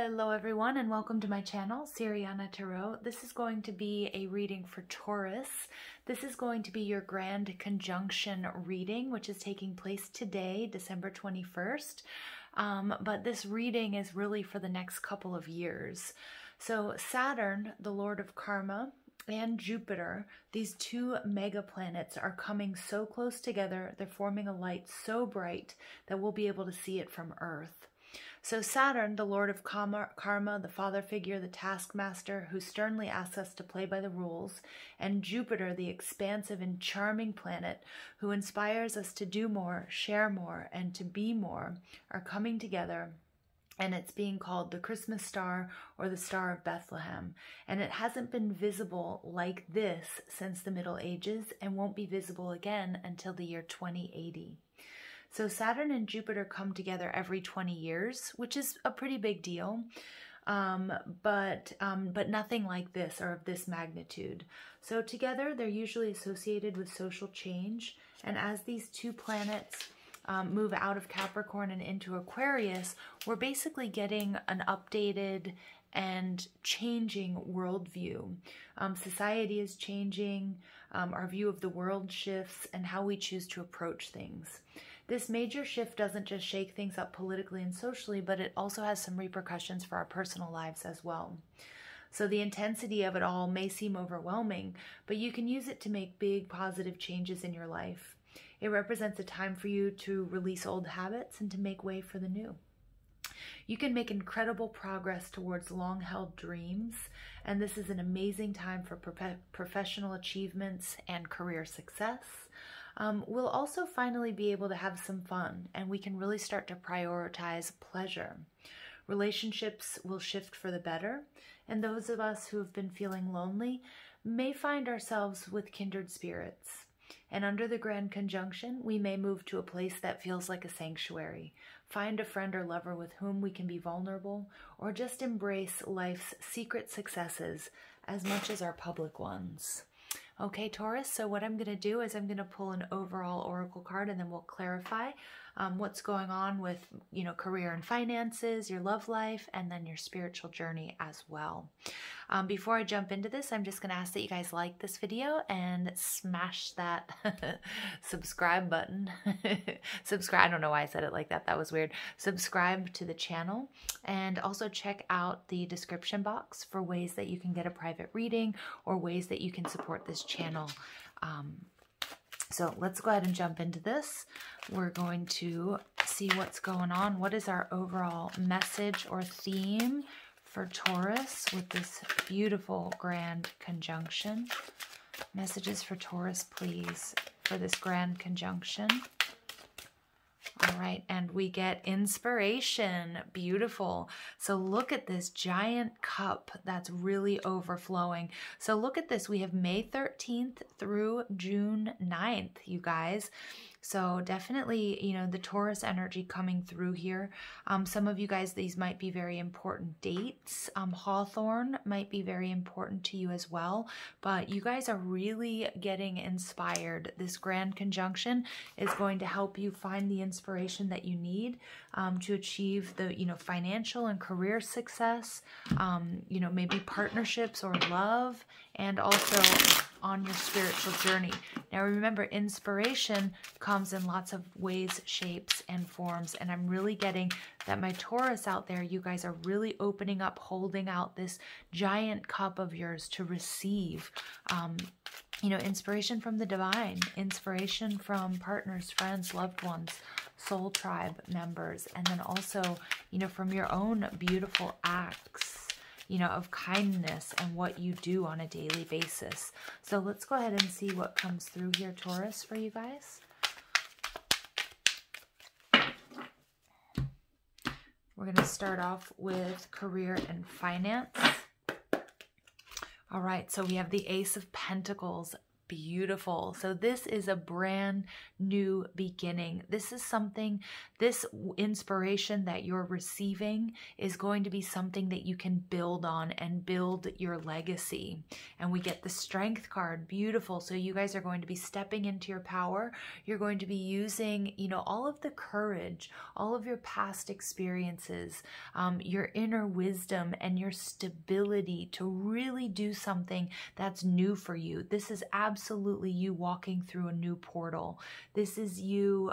Hello everyone and welcome to my channel, Siriana Tarot. This is going to be a reading for Taurus. This is going to be your grand conjunction reading, which is taking place today, December 21st. But this reading is really for the next couple of years. So Saturn, the Lord of Karma, and Jupiter, these two mega planets are coming so close together, they're forming a light so bright that we'll be able to see it from Earth. So Saturn, the Lord of Karma, the father figure, the taskmaster, who sternly asks us to play by the rules, and Jupiter, the expansive and charming planet, who inspires us to do more, share more, and to be more, are coming together. And it's being called the Christmas star or the Star of Bethlehem. And it hasn't been visible like this since the Middle Ages and won't be visible again until the year 2080. So Saturn and Jupiter come together every 20 years, which is a pretty big deal, but nothing like this or of this magnitude. So together, they're usually associated with social change. And as these two planets move out of Capricorn and into Aquarius, we're basically getting an updated and changing worldview. Society is changing, our view of the world shifts, and how we choose to approach things. This major shift doesn't just shake things up politically and socially, but it also has some repercussions for our personal lives as well. So the intensity of it all may seem overwhelming, but you can use it to make big positive changes in your life. It represents a time for you to release old habits and to make way for the new. You can make incredible progress towards long-held dreams, and this is an amazing time for professional achievements and career success. We'll also finally be able to have some fun, and we can really start to prioritize pleasure. Relationships will shift for the better, and those of us who have been feeling lonely may find ourselves with kindred spirits. And under the grand conjunction, we may move to a place that feels like a sanctuary, find a friend or lover with whom we can be vulnerable, or just embrace life's secret successes as much as our public ones. Okay, Taurus, so what I'm going to do is I'm going to pull an overall oracle card, and then we'll clarify what's going on with, career and finances, your love life, and then your spiritual journey as well. Before I jump into this, I'm just going to ask that you guys like this video and smash that subscribe button. Subscribe. I don't know why I said it like that. That was weird. Subscribe to the channel, and also check out the description box for ways that you can get a private reading or ways that you can support this channel. So let's go ahead and jump into this. We're going to see what's going on. What is our overall message or theme for Taurus with this beautiful grand conjunction? Messages for Taurus, please, for this grand conjunction. All right, and we get inspiration. Beautiful. So look at this giant cup that's really overflowing. So look at this. We have May 13th through June 9th, you guys. So definitely, the Taurus energy coming through here. Some of you guys, these might be very important dates. Hawthorne might be very important to you as well. But you guys are really getting inspired. This grand conjunction is going to help you find the inspiration that you need to achieve the, financial and career success, maybe partnerships or love, and also on your spiritual journey. Now remember, inspiration comes in lots of ways, shapes, and forms, and I'm really getting that my Taurus out there, you guys are really opening up, holding out this giant cup of yours to receive, inspiration from the divine, inspiration from partners, friends, loved ones, soul tribe members, and then also, from your own beautiful acts, of kindness and what you do on a daily basis. So let's go ahead and see what comes through here, Taurus, for you guys. We're going to start off with career and finance. All right, so we have the Ace of Pentacles. Beautiful. So this is a brand new beginning. This is something, this inspiration that you're receiving is going to be something that you can build on and build your legacy. And we get the Strength card. Beautiful. So you guys are going to be stepping into your power. You're going to be using, you know, all of the courage, all of your past experiences, your inner wisdom and your stability to really do something that's new for you. This is absolutely you walking through a new portal. This is you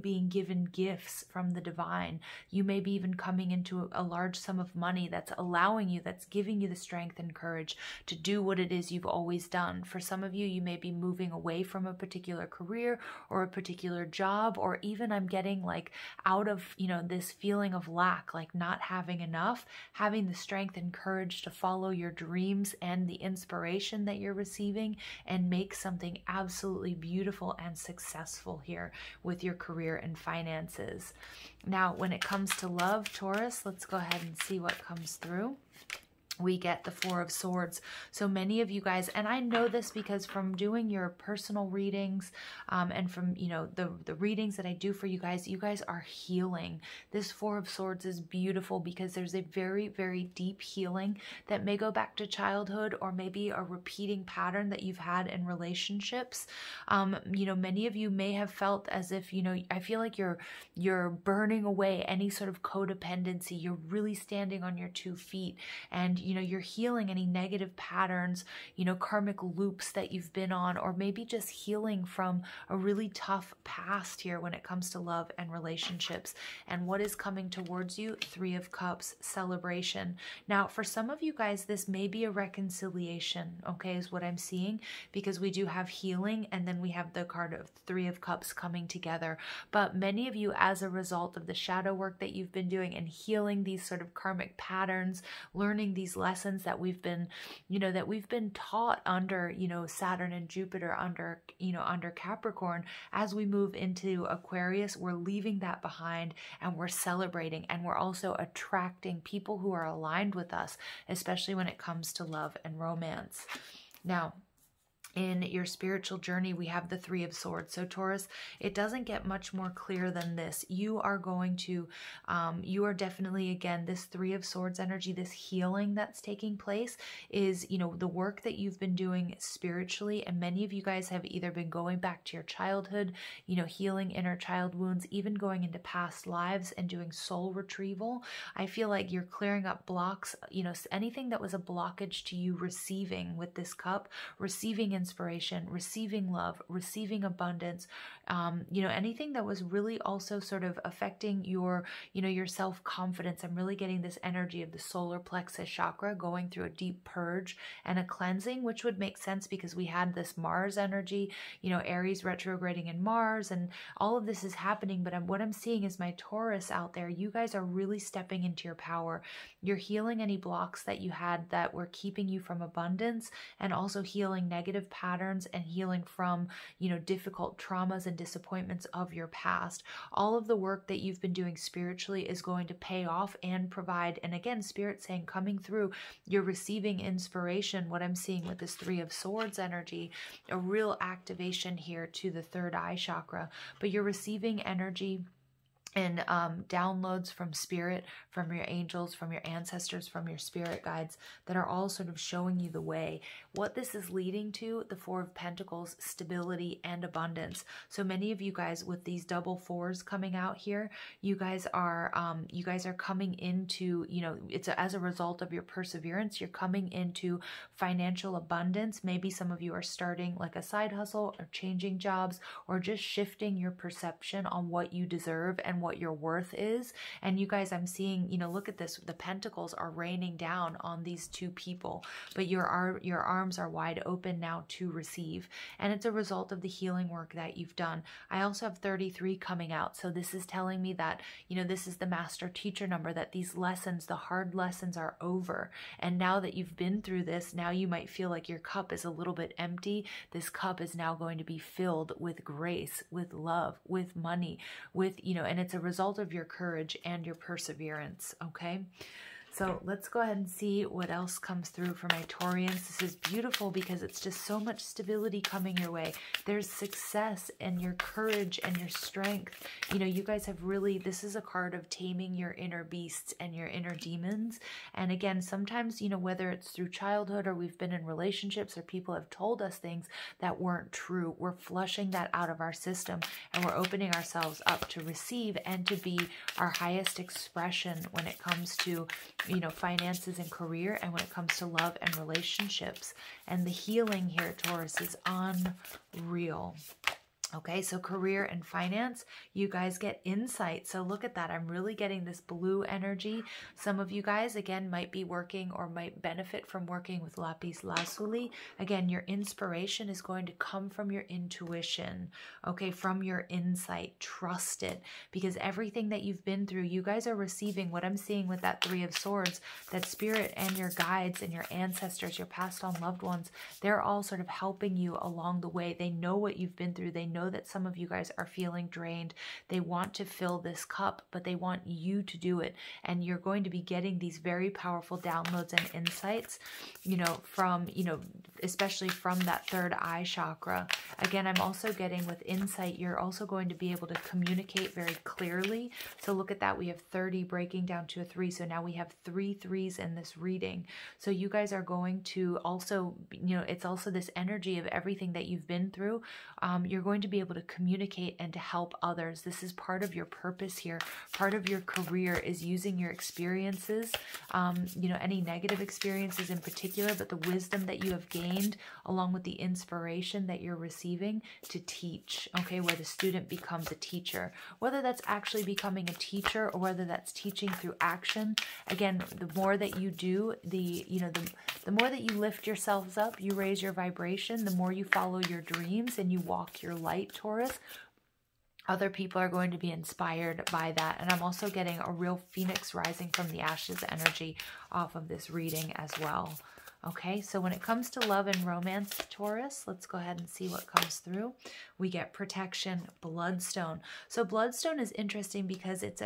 being given gifts from the divine. You may be even coming into a large sum of money that's allowing you, that's giving you the strength and courage to do what it is you've always done. For some of you, you may be moving away from a particular career or a particular job, or even I'm getting like out of, you know, this feeling of lack, like not having enough, having the strength and courage to follow your dreams and the inspiration that you're receiving and make something absolutely beautiful and successful here with your career and finances. Now, when it comes to love, Taurus, let's go ahead and see what comes through. We get the Four of Swords. So many of you guys, and I know this because from doing your personal readings and from, you know, the readings that I do for you guys are healing. This Four of Swords is beautiful because there's a very, very deep healing that may go back to childhood or maybe a repeating pattern that you've had in relationships. You know, many of you may have felt as if, you know, I feel like you're burning away any sort of codependency. You're really standing on your 2 feet and you know, you're healing any negative patterns, you know, karmic loops that you've been on, or maybe just healing from a really tough past here when it comes to love and relationships. And what is coming towards you? 3 of Cups, celebration. Now, for some of you guys, this may be a reconciliation, okay, is what I'm seeing, because we do have healing and then we have the card of 3 of Cups coming together. But many of you, as a result of the shadow work that you've been doing and healing these sort of karmic patterns, learning these lessons that we've been, you know, that we've been taught under, you know, Saturn and Jupiter, under, you know, under Capricorn, as we move into Aquarius, we're leaving that behind and we're celebrating, and we're also attracting people who are aligned with us, especially when it comes to love and romance. Now, in your spiritual journey, we have the 3 of Swords. So Taurus, it doesn't get much more clear than this. You are going to, you are definitely, again, this 3 of Swords energy, this healing that's taking place is, you know, the work that you've been doing spiritually. And many of you guys have either been going back to your childhood, you know, healing inner child wounds, even going into past lives and doing soul retrieval. I feel like you're clearing up blocks, you know, anything that was a blockage to you receiving with this cup, receiving inspiration, receiving love, receiving abundance, you know, anything that was really also sort of affecting your, you know, your self-confidence. I'm really getting this energy of the solar plexus chakra going through a deep purge and a cleansing, which would make sense because we had this Mars energy, you know, Aries retrograding in Mars, and all of this is happening. But what I'm seeing is my Taurus out there, you guys are really stepping into your power. You're healing any blocks that you had that were keeping you from abundance, and also healing negative patterns and healing from, you know, difficult traumas and disappointments of your past. All of the work that you've been doing spiritually is going to pay off and provide. And again, Spirit saying, coming through, you're receiving inspiration. What I'm seeing with this 3 of Swords energy, a real activation here to the 3rd eye chakra, but you're receiving energy and downloads from spirit, from your angels, from your ancestors, from your spirit guides that are all sort of showing you the way. What this is leading to, the 4 of Pentacles, stability and abundance. So many of you guys with these double 4s coming out here, you guys are coming into, you know, it's as a result of your perseverance, you're coming into financial abundance. Maybe some of you are starting like a side hustle or changing jobs or just shifting your perception on what you deserve and what your worth is. And you guys, I'm seeing, you know, look at this, the pentacles are raining down on these 2 people, but your arms are wide open now to receive. And it's a result of the healing work that you've done. I also have 33 coming out. So this is telling me that, you know, this is the master teacher number, that these lessons, the hard lessons are over. And now that you've been through this, now you might feel like your cup is a little bit empty. This cup is now going to be filled with grace, with love, with money, with, you know, and it's a result of your courage and your perseverance, okay? So let's go ahead and see what else comes through for my Taurians. This is beautiful because it's just so much stability coming your way. There's success and your courage and your strength. You know, you guys have really, this is a card of taming your inner beasts and your inner demons. And again, sometimes, you know, whether it's through childhood or we've been in relationships or people have told us things that weren't true, we're flushing that out of our system and we're opening ourselves up to receive and to be our highest expression when it comes to, you know, finances and career, and when it comes to love and relationships. And the healing here, Taurus, is unreal. Okay, so career and finance, you guys get insight. So look at that. I'm really getting this blue energy. Some of you guys, again, might be working or might benefit from working with lapis lazuli. Again, your inspiration is going to come from your intuition, okay, from your insight. Trust it, because everything that you've been through, you guys are receiving. What I'm seeing with that Three of Swords, that spirit and your guides and your ancestors, your passed on loved ones, they're all sort of helping you along the way. They know what you've been through. They know that some of you guys are feeling drained. They want to fill this cup, but they want you to do it. And you're going to be getting these very powerful downloads and insights, you know, from, you know, especially from that third eye chakra. Again, I'm also getting with insight, you're also going to be able to communicate very clearly. So look at that. We have 30 breaking down to a 3. So now we have 3 3s in this reading. So you guys are going to also, you know, it's also this energy of everything that you've been through. You're going to be able to communicate and to help others. This is part of your purpose here. Part of your career is using your experiences, you know, any negative experiences in particular, but the wisdom that you have gained along with the inspiration that you're receiving to teach, okay, where the student becomes a teacher. Whether that's actually becoming a teacher or whether that's teaching through action. Again, the more that you do, the more that you lift yourselves up, you raise your vibration, the more you follow your dreams and you walk your light, Taurus, other people are going to be inspired by that. And I'm also getting a real phoenix rising from the ashes energy off of this reading as well. Okay, so when it comes to love and romance, Taurus, let's go ahead and see what comes through. We get protection, bloodstone. So bloodstone is interesting because it's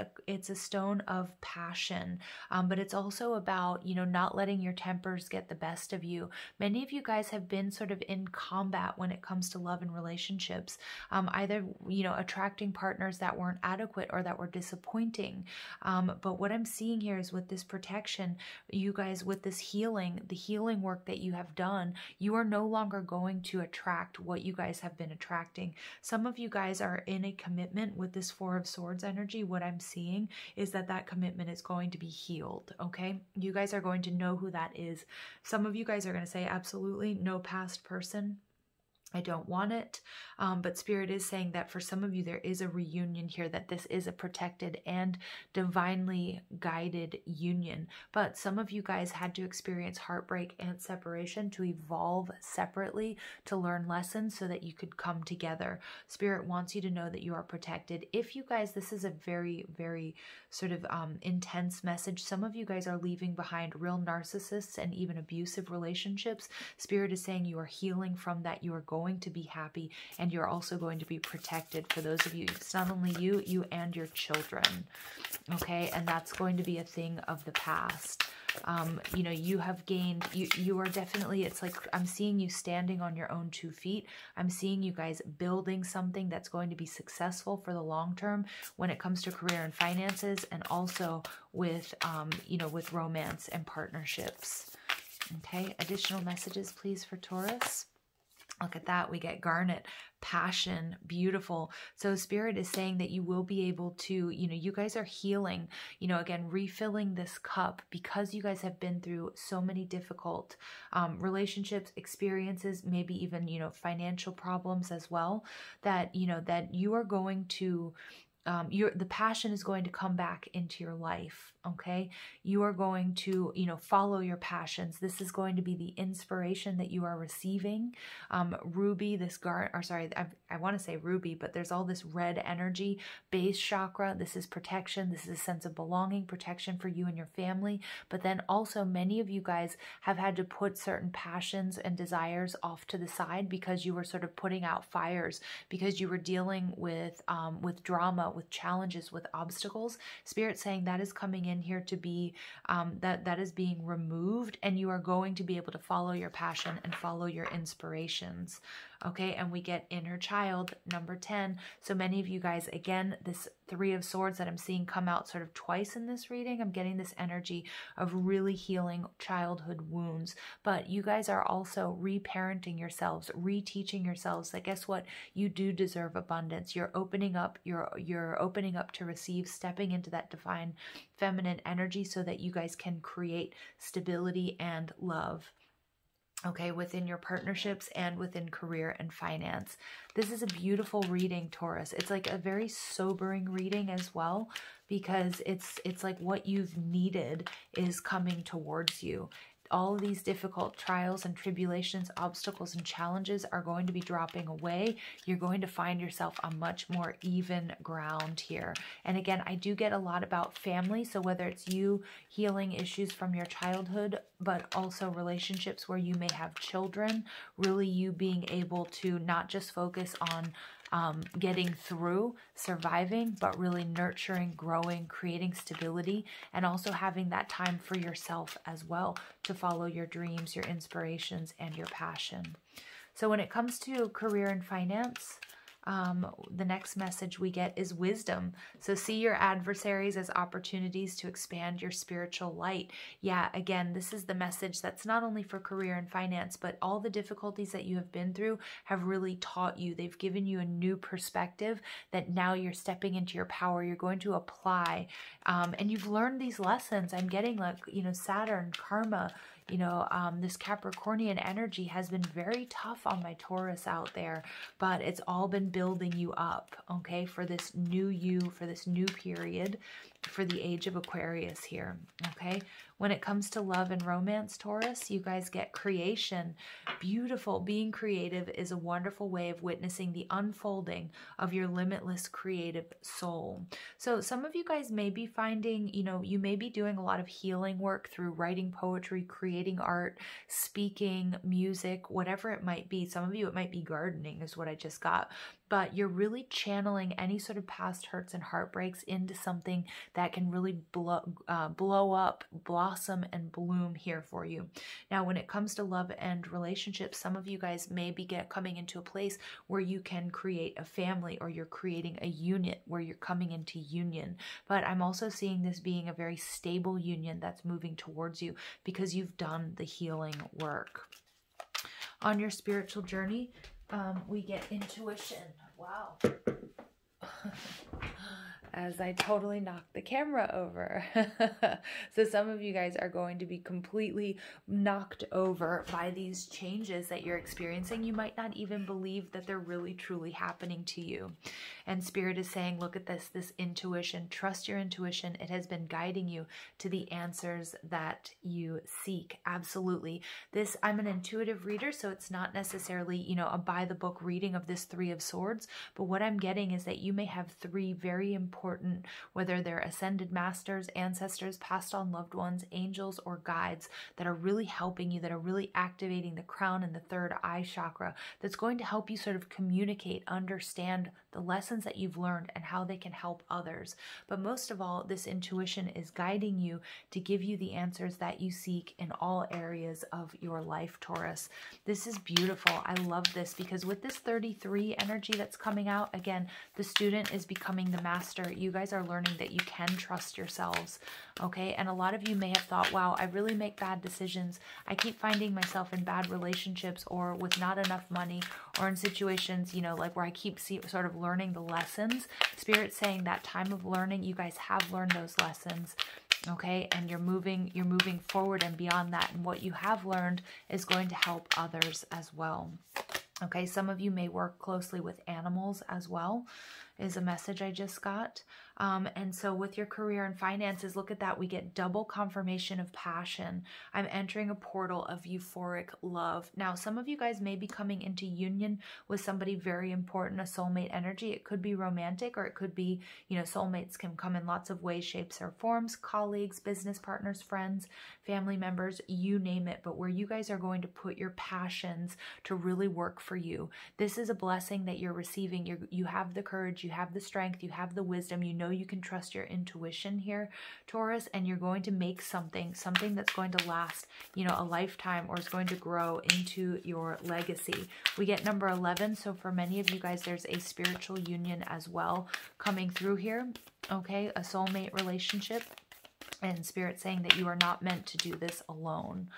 a stone of passion, but it's also about, you know, not letting your tempers get the best of you. Many of you guys have been sort of in combat when it comes to love and relationships, either, you know, attracting partners that weren't adequate or that were disappointing. But what I'm seeing here is with this protection, you guys, with this healing, the healing work that you have done, you are no longer going to attract what you guys have been attracting. Some of you guys are in a commitment with this Four of Swords energy. What I'm seeing is that that commitment is going to be healed, okay? You guys are going to know who that is. Some of you guys are going to say, absolutely, no past person. I don't want it, but Spirit is saying that for some of you, there is a reunion here, that this is a protected and divinely guided union. But some of you guys had to experience heartbreak and separation to evolve separately, to learn lessons so that you could come together. Spirit wants you to know that you are protected. If you guys, this is a very, very sort of intense message. Some of you guys are leaving behind real narcissists and even abusive relationships. Spirit is saying you are healing from that. You are going to be happy, and you're also going to be protected. For those of you, it's not only you and your children, okay? And that's going to be a thing of the past. You know, you have gained, you are definitely, it's like I'm seeing you standing on your own 2 feet. I'm seeing you guys building something that's going to be successful for the long term when it comes to career and finances, and also with, you know, with romance and partnerships. Okay, additional messages, please, for Taurus. Look at that. We get Garnet Passion. Beautiful. So Spirit is saying that you will be able to, you know, you guys are healing, you know, again, refilling this cup because you guys have been through so many difficult relationships, experiences, maybe even, you know, financial problems as well, that, you know, that you are going to, the passion is going to come back into your life, okay? You are going to, you know, follow your passions. This is going to be the inspiration that you are receiving. Ruby, this I want to say ruby, but there's all this red energy, base chakra. This is protection. This is a sense of belonging, protection for you and your family. But then also many of you guys have had to put certain passions and desires off to the side because you were sort of putting out fires, because you were dealing with drama out with challenges, with obstacles, Spirit saying that is coming in here to be, that is being removed, and you are going to be able to follow your passion and follow your inspirations. Okay, and we get inner child, number 10. So many of you guys, again, this Three of Swords that I'm seeing come out sort of twice in this reading, I'm getting this energy of really healing childhood wounds. But you guys are also reparenting yourselves, reteaching yourselves that guess what? You do deserve abundance. You're opening up, you're opening up to receive, stepping into that divine feminine energy so that you guys can create stability and love. Okay, within your partnerships and within career and finance. This is a beautiful reading, Taurus. It's like a very sobering reading as well, because it's like what you've needed is coming towards you. All of these difficult trials and tribulations, obstacles and challenges are going to be dropping away. You're going to find yourself on much more even ground here. And again, I do get a lot about family. So whether it's you healing issues from your childhood, but also relationships where you may have children, really you being able to not just focus on getting through, surviving, but really nurturing, growing, creating stability, and also having that time for yourself as well to follow your dreams, your inspirations, and your passion. So when it comes to career and finance, the next message we get is wisdom. So see your adversaries as opportunities to expand your spiritual light. Yeah, again, this is the message that's not only for career and finance, but all the difficulties that you have been through have really taught you. They've given you a new perspective that now you're stepping into your power. You're going to apply, and you've learned these lessons. I'm getting like, you know, Saturn, karma, you know, this Capricornian energy has been very tough on my Taurus out there, but it's all been building you up, okay, for this new you, for this new period, for the age of Aquarius here, okay? When it comes to love and romance, Taurus, you guys get creation. Beautiful. Being creative is a wonderful way of witnessing the unfolding of your limitless creative soul. So some of you guys may be finding, you know, you may be doing a lot of healing work through writing poetry, creating art, speaking, music, whatever it might be. Some of you, it might be gardening is what I just got. But you're really channeling any sort of past hurts and heartbreaks into something that can really blow up, blossom, and bloom here for you. Now, when it comes to love and relationships, some of you guys may be coming into a place where you can create a family, or you're creating a unit where you're coming into union. But I'm also seeing this being a very stable union that's moving towards you because you've done the healing work. On your spiritual journey, we get intuition. Wow. As I totally knocked the camera over. So some of you guys are going to be completely knocked over by these changes that you're experiencing. You might not even believe that they're really truly happening to you. And Spirit is saying, look at this intuition. Trust your intuition. It has been guiding you to the answers that you seek. Absolutely. I'm an intuitive reader, so it's not necessarily, you know, a by the book reading of this Three of Swords. But what I'm getting is that you may have three very important, whether they're ascended masters, ancestors, passed on loved ones, angels, or guides that are really helping you, that are really activating the crown and the third eye chakra, that's going to help you sort of communicate, understand the lessons that you've learned and how they can help others. But most of all, this intuition is guiding you to give you the answers that you seek in all areas of your life, Taurus. This is beautiful. I love this because with this 33 energy that's coming out, again, the student is becoming the master. You guys are learning that you can trust yourselves, okay? And a lot of you may have thought, wow, I really make bad decisions. I keep finding myself in bad relationships or with not enough money or in situations, you know, like where I keep sort of learning the lessons. Spirit's saying that time of learning, you guys have learned those lessons, okay? And you're moving forward and beyond that. And what you have learned is going to help others as well. Okay, some of you may work closely with animals as well, is a message I just got. And so with your career and finances, look at that. We get double confirmation of passion. I'm entering a portal of euphoric love. Now, some of you guys may be coming into union with somebody very important, a soulmate energy. It could be romantic, or it could be, you know, soulmates can come in lots of ways, shapes, or forms, colleagues, business partners, friends, family members, you name it, but where you guys are going to put your passions to really work for you. This is a blessing that you're receiving. You have the courage, you have the strength, you have the wisdom, you know you can trust your intuition here, Taurus, and you're going to make something that's going to last, you know, a lifetime, or is going to grow into your legacy. We get number 11, so for many of you guys, there's a spiritual union as well coming through here, okay? A soulmate relationship, and Spirit saying that you are not meant to do this alone.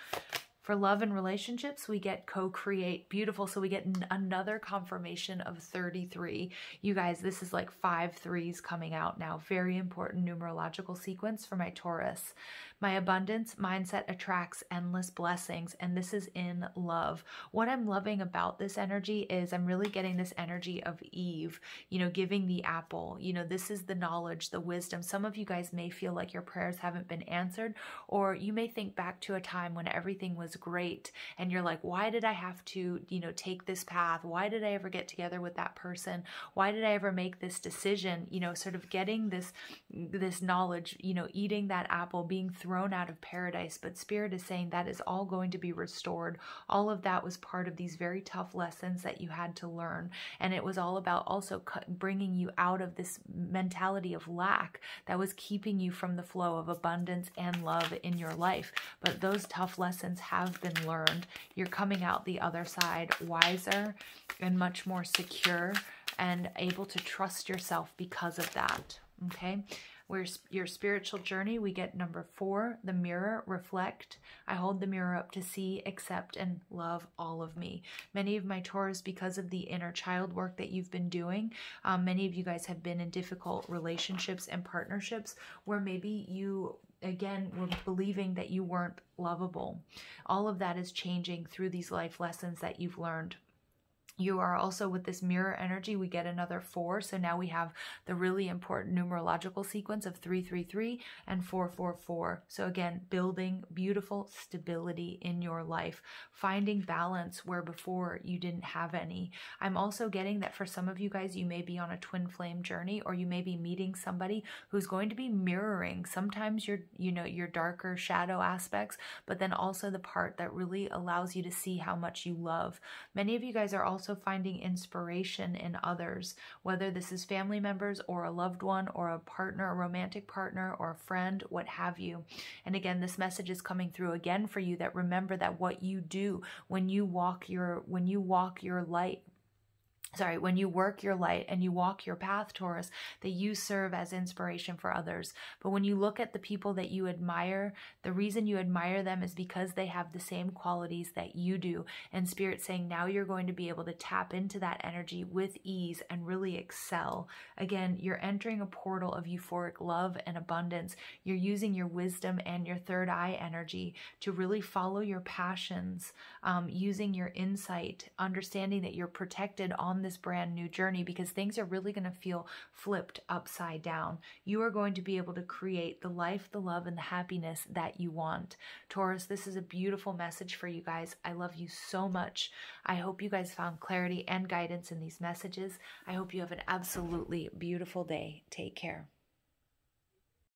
For love and relationships, we get co-create. Beautiful. So we get another confirmation of 33. You guys, this is like 5 3s coming out now. Very important numerological sequence for my Taurus. My abundance mindset attracts endless blessings, and this is in love. What I'm loving about this energy is I'm really getting this energy of Eve, you know, giving the apple. You know, this is the knowledge, the wisdom. Some of you guys may feel like your prayers haven't been answered, or you may think back to a time when everything was great and you're like, why did I have to, you know, take this path? Why did I ever get together with that person? Why did I ever make this decision? You know, sort of getting this knowledge, you know, eating that apple, being thrown out of paradise. But Spirit is saying that is all going to be restored. All of that was part of these very tough lessons that you had to learn. And it was all about also bringing you out of this mentality of lack that was keeping you from the flow of abundance and love in your life. But those tough lessons have been learned. You're coming out the other side wiser and much more secure and able to trust yourself because of that. Okay. Where's your spiritual journey? We get number 4, the mirror, reflect. I hold the mirror up to see, accept, and love all of me. Many of my Taurus, because of the inner child work that you've been doing, many of you guys have been in difficult relationships and partnerships where maybe you, again, were believing that you weren't lovable. All of that is changing through these life lessons that you've learned. You are also, with this mirror energy, we get another 4. So now we have the really important numerological sequence of 333 and 444. So again, building beautiful stability in your life, finding balance where before you didn't have any. I'm also getting that for some of you guys, you may be on a twin flame journey, or you may be meeting somebody who's going to be mirroring sometimes your, you know, your darker shadow aspects, but then also the part that really allows you to see how much you love. Many of you guys are also finding inspiration in others, whether this is family members or a loved one or a partner, a romantic partner or a friend, what have you. And again, this message is coming through again for you, that remember that what you do when you walk your light, when you work your light and you walk your path, Taurus, that you serve as inspiration for others. But when you look at the people that you admire, the reason you admire them is because they have the same qualities that you do. And Spirit saying now you're going to be able to tap into that energy with ease and really excel. Again, you're entering a portal of euphoric love and abundance. You're using your wisdom and your third eye energy to really follow your passions, using your insight, understanding that you're protected on this brand new journey, because things are really going to feel flipped upside down. You are going to be able to create the life, the love, and the happiness that you want. Taurus, this is a beautiful message for you guys. I love you so much. I hope you guys found clarity and guidance in these messages. I hope you have an absolutely beautiful day. Take care.